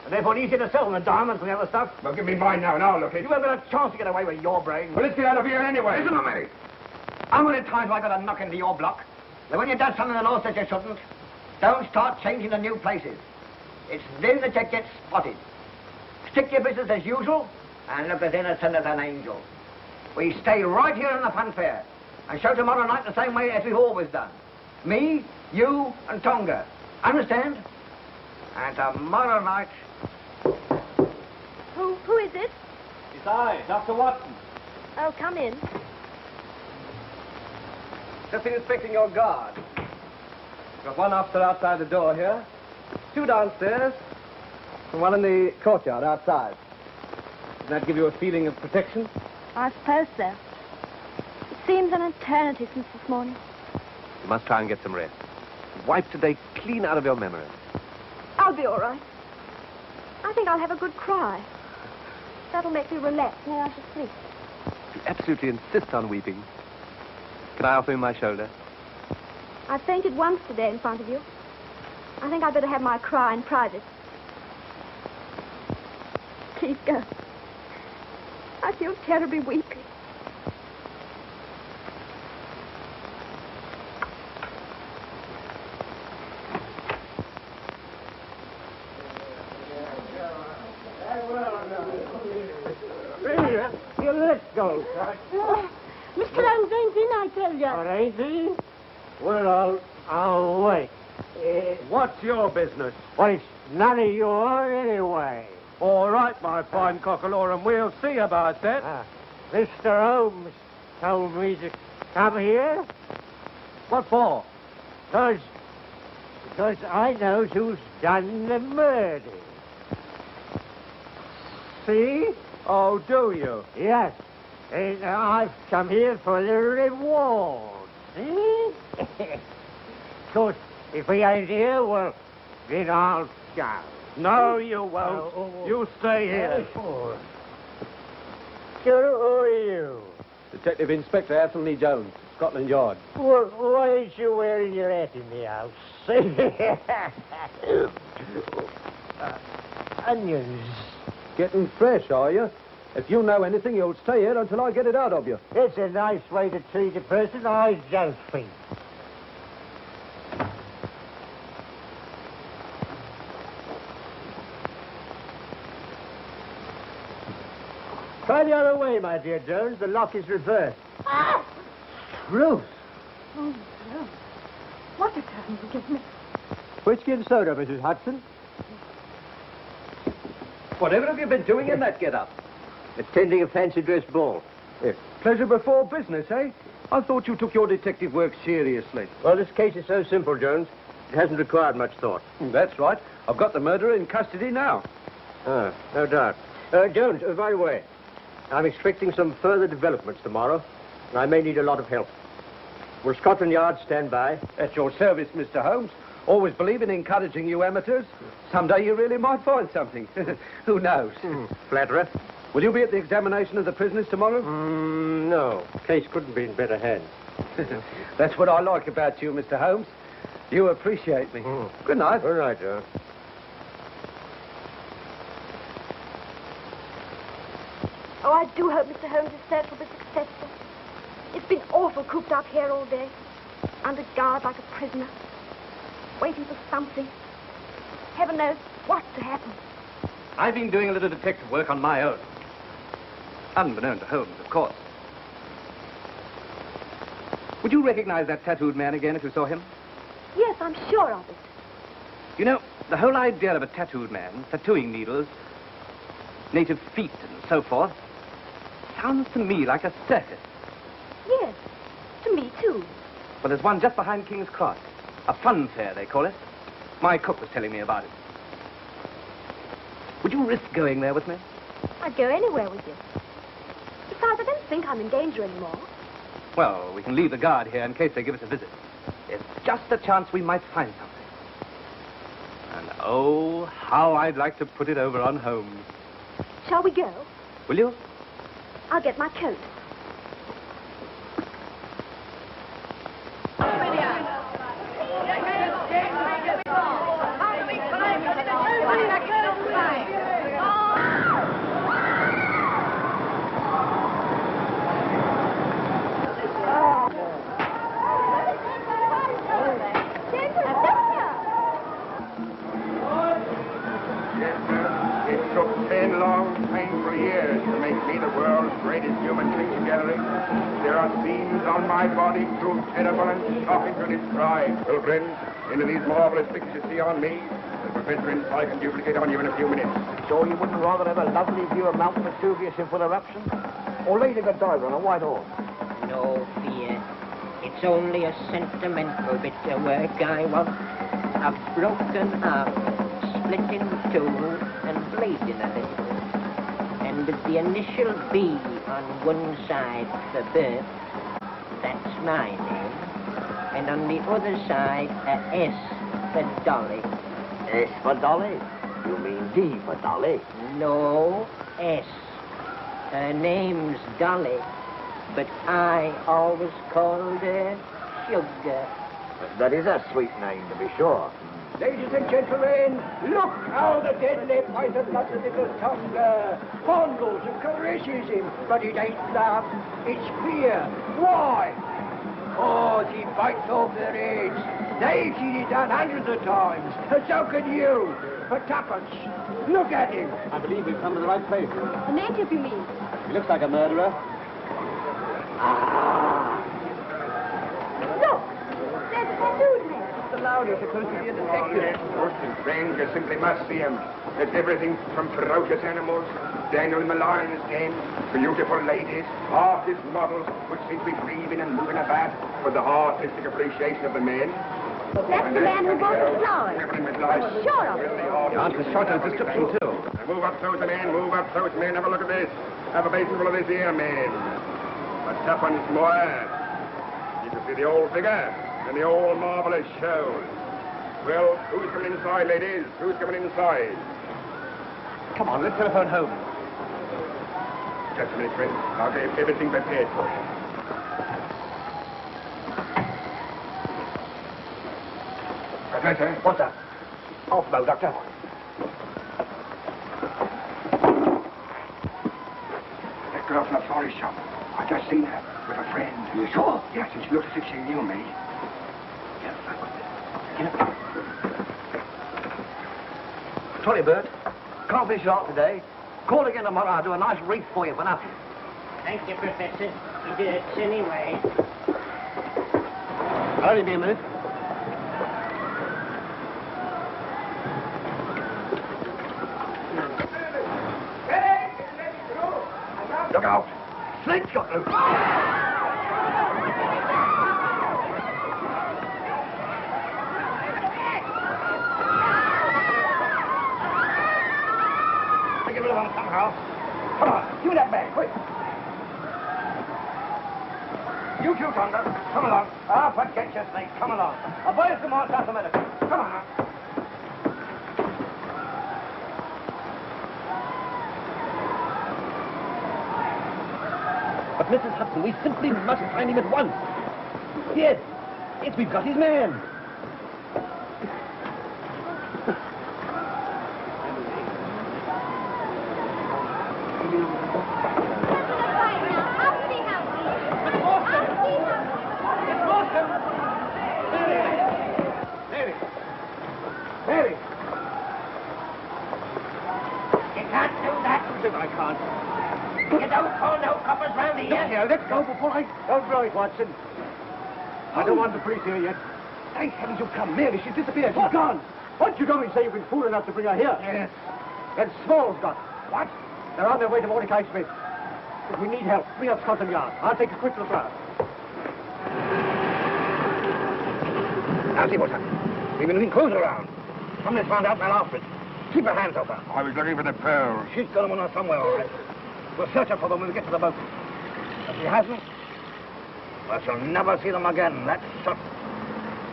And therefore easier to sell than the diamonds and the other stuff. Well, give me mine now and I'll look it. You haven't got a chance to get away with your brain. Well, let's get out of here anyway. Listen to me. How many times have I got to knock into your block? That when you've done something the law says you shouldn't, don't start changing to new places. It's then that you get spotted. Stick to your business as usual and look as innocent as an angel. We stay right here in the fun fair and show tomorrow night the same way as we've always done. Me, you, and Tonga. Understand? And tomorrow night... Who is it? It's I, Dr. Watson. Oh, come in. Just inspecting your guard. Got one officer outside the door here, 2 downstairs, and 1 in the courtyard outside. Does that give you a feeling of protection? I suppose so. It seems an eternity since this morning. You must try and get some rest. Wipe today clean out of your memory. I'll be all right. I think I'll have a good cry. That'll make me relax, and then I shall sleep. You absolutely insist on weeping. Can I offer you my shoulder? I fainted once today in front of you. I think I'd better have my cry in private. Please go. I feel terribly weak. You let go, son. Mr. Holmes ain't in, I tell you. Oh, ain't he? Well, I'll wait. What's your business? Well, it's none of yours anyway. All right, my fine cockalorum, we'll see about that. Mr. Holmes told me to come here. What for? Because I knows who's done the murder. See? Oh, do you? Yes. And I've come here for the reward. See? Of course, if he ain't here, well, then I'll go. No, you won't. You stay here. Who are you? Detective Inspector Anthony Jones, Scotland Yard. Well, why ain't you wearing your hat in the house? Onions. Getting fresh, are you? If you know anything, you'll stay here until I get it out of you. It's a nice way to treat a person, I just think. Try the other way, my dear Jones. The lock is reversed. Ah! Ruth. Oh, no. What a turn you give me. Whiskey and soda, Mrs. Hudson. Whatever have you been doing in that get-up? attending a fancy dress ball. Yes. Pleasure before business, eh? I thought you took your detective work seriously. Well, this case is so simple, Jones. It hasn't required much thought. That's right. I've got the murderer in custody now. Ah, no doubt. Jones, by the way, I'm expecting some further developments tomorrow, and I may need a lot of help. Will Scotland Yard stand by? At your service, Mr. Holmes. Always believe in encouraging you amateurs. Someday you really might find something. Who knows? Flatterer. Will you be at the examination of the prisoners tomorrow? No. Case couldn't be in better hands. That's what I like about you, Mr. Holmes. You appreciate me. Good night. Good night, Jones. Oh, I do hope Mr. Holmes' search will be successful. It's been awful cooped up here all day, under guard like a prisoner, waiting for something. Heaven knows what's to happen. I've been doing a little detective work on my own. Unbeknown to Holmes, of course. Would you recognize that tattooed man again if you saw him? Yes, I'm sure of it. You know, the whole idea of a tattooed man, tattooing needles, native feet and so forth, sounds to me like a circus. Yes, to me too. Well, there's one just behind King's Cross. A fun fair, they call it. My cook was telling me about it. Would you risk going there with me? I'd go anywhere with you. Besides, I don't think I'm in danger anymore. Well, we can leave the guard here in case they give us a visit. There's just a chance we might find something. And oh, how I'd like to put it over on Holmes. Shall we go? Will you? I'll get my coat. Too terrible and shocking to describe. Well, friends, into these marvelous pictures you see on me, the professor inside can duplicate on you in a few minutes. So you wouldn't rather have a lovely view of Mount Vesuvius in full eruption? Or Lady Godiva on a white horse? No fear. It's only a sentimental bit of work I want. A broken arm, split in two, and bleeding a little. And with the initial B on one side for birth, that's my name. And on the other side, a S for Dolly. S for Dolly? You mean D for Dolly? No, S. Her name's Dolly, but I always called her Sugar. That is a sweet name, to be sure. Ladies and gentlemen, look how the deadly poison got the little tongue fondles and caresses him. But it ain't love, it's fear. Why? Oh, he bites off their heads. They've seen it done hundreds of times. And so can you. For tuppence. Look at him. I believe we've come to the right place. The native, you mean? He looks like a murderer. Look! There's a tattooed man. The louder, supposed to be a detective. Worse than strange, you simply must see him. There's everything from ferocious animals, Daniel in the lion's den, beautiful ladies, artist models, which seem to be breathing and moving about with the artistic appreciation of the men. That's the man who bought the flowers. I'm sure of it. The answer's short of description, too. Now move up close, men, move up close, men. Have a look at this. Have a basin full of this here, men. A tuppence more. You can see the old figure and the old marvellous show. Well, who's coming inside, ladies? Who's coming inside? Come on, let's telephone home. Just a minute, friend. I'll get everything prepared for you. Professor? What's that? Off bow, Doctor. That girl from the florist shop. I just seen her with a friend. You sure? Yes, and she looks as if she knew me. Yes, Get up. Sorry, Bert. Can't finish it out today. Call again tomorrow. I'll do a nice wreath for you for nothing. Thank you, Professor. It hurts anyway. I'll only be a minute. Look out! Snake's got loose! Get rid of him somehow. Come on, give me that bag, quick. You two, Tonga, come along. I'll forget your snake. Come along. I'll buy you some more South America. Come on now. But, Mrs. Hudson, we simply must find him at once. Yes, we've got his man. Mary! You can't do that. I can't. You don't call no coppers round here. Look here, let's go before I... Don't blow it, Watson. I don't want the police here yet. Thank heavens you've come. Mary, she's disappeared. She's gone. What you told me say you've been fool enough to bring her here? Yes. And Small's got her. What? They're on their way to Mordecai Smith. If we need help, bring up Scotland Yard. I'll take a quick look round. Now see what's happened. We've been looking closer around. Somebody's found out they're after it. Keep your hands off her. I was looking for the pearls. She's got them on her somewhere, all right. We'll search her for them when we get to the boat. If she hasn't, well, she'll never see them again. That's certain.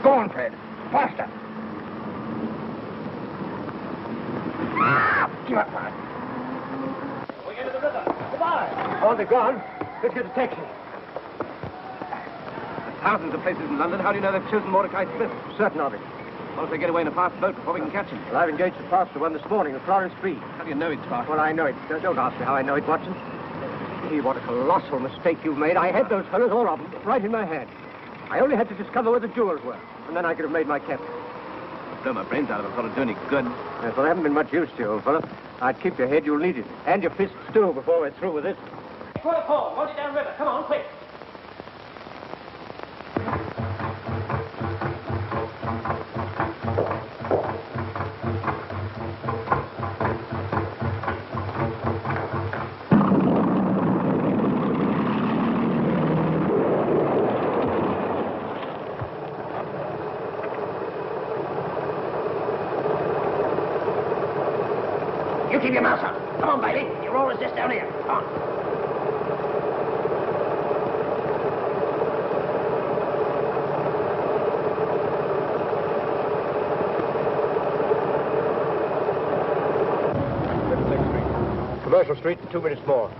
Go on, Fred. Faster. Keep up, Fred. We're going to the river. Goodbye. Oh, they're gone. Let's get a taxi. Thousands of places in London. How do you know they've chosen Mordecai Smith? Certain of it. What if they get away in a fast boat before we can catch him? Well, I've engaged a faster one this morning at Florence Street. How do you know it's fast? Well, I know it. Don't ask me how I know it, Watson. Gee, what a colossal mistake you've made. I had those fellows, all of them, right in my hand. I only had to discover where the jewels were, and then I could have made my capture. Blow my brains out of it. Thought it'd do any good. Yes, well, I haven't been much use to you, old fellow. I'd keep your head. You'll need it. And your fists, too, before we're through with this. Quarter four. Hold it down river. Come on, quick. You keep your mouth shut. Come on, Bailey. Your roll is just down here. Come on. Commercial Street, 2 minutes more.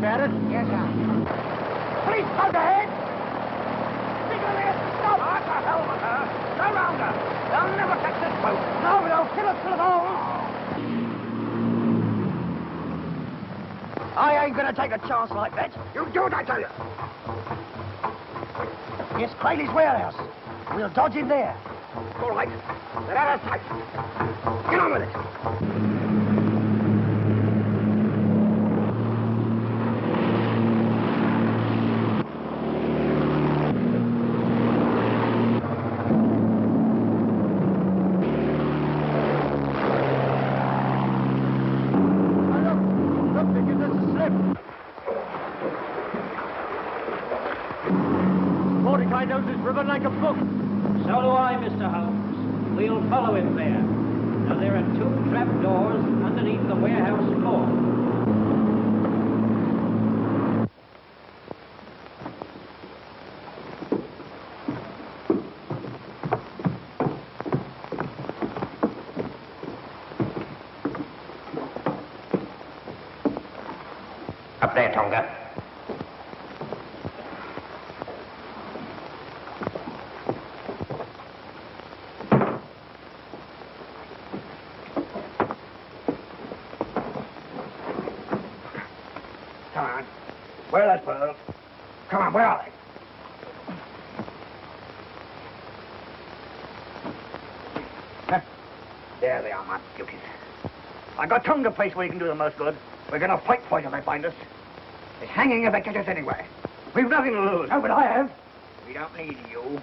Bennett! Yes, sir. Police boat ahead! Signal here! Stop! What the hell with her? Go round her! They'll never catch this boat! No, they'll kill us to the bone! I ain't gonna take a chance like that. You do it, I tell you! It's Crayley's warehouse. We'll dodge in there. All right. They're out of sight. Get on with it. Mordecai knows this river like a book. So do I, Mr. Holmes. We'll follow him there. Now, there are 2 trapdoors underneath the warehouse floor. Up there, Tonga. Come on. Where are those pearls? Come on, where are they? Huh? There they are, my beauties. I got Tonga place where you can do the most good. We're going to fight for you if they find us. It's hanging if they catch us anyway. We've nothing to lose. No, but I have. We don't need you.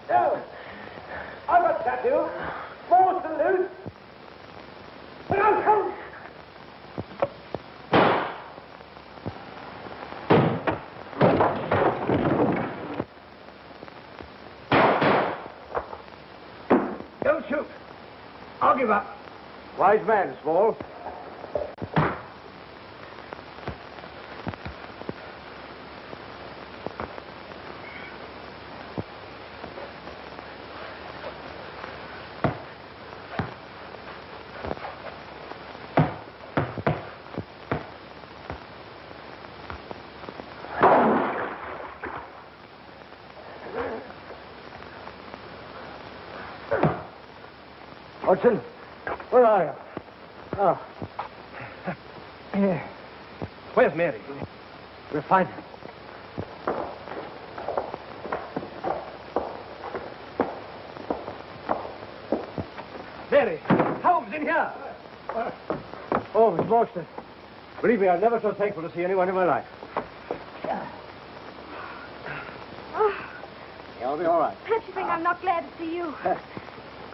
No. I got tattoo. More salute. But I'll come. Don't shoot. I'll give up. Wise man, Small. Watson, where are you? Oh. Yeah. Where's Mary? We'll find her. Mary! Holmes, in here! Oh, Miss Morstan. Believe me, I'm never so thankful to see anyone in my life. Oh, You'll be all right. perhaps you think I'm not glad to see you.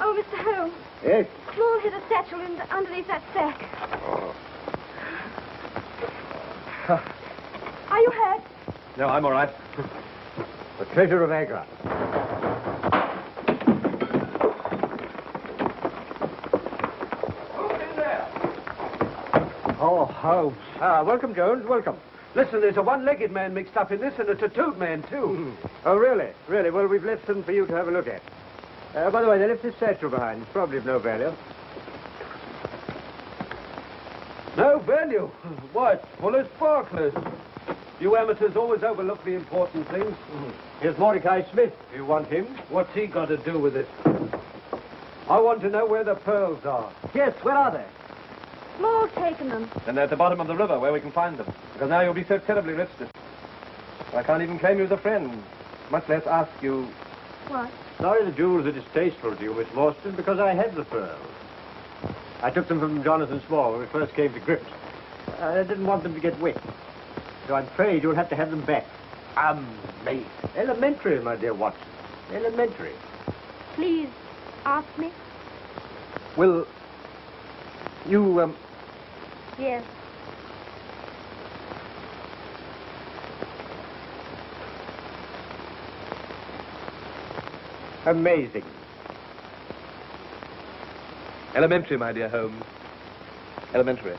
Oh, Mr. Holmes. Yes? Small hid a satchel underneath that sack. Are you hurt? No, I'm all right. The treasure of Agra. Who's in there? Oh, Holmes. Welcome, Jones. Welcome. Listen, there's a one-legged man mixed up in this and a tattooed man, too. Oh, really? Really? Well, we've left them for you to have a look at. By the way, they left this satchel behind. It's probably of no value. No value? Why, it's full of sparklers. You amateurs always overlook the important things. Here's Mordecai Smith. Do you want him? What's he got to do with it? I want to know where the pearls are. Yes, where are they? Small's taken them. And they're at the bottom of the river where we can find them. Because now you'll be so terribly rich that I can't even claim you as a friend, much less ask you... What? Sorry the jewels are distasteful to you, Miss Morstan, because I had the pearls. I took them from Jonathan Small when we first came to grips. I didn't want them to get wet. So I'm afraid you'll have to have them back. Amazing. Elementary, my dear Watson. Elementary. Please, ask me. Will you, Yes. Amazing. Elementary, my dear Holmes. Elementary.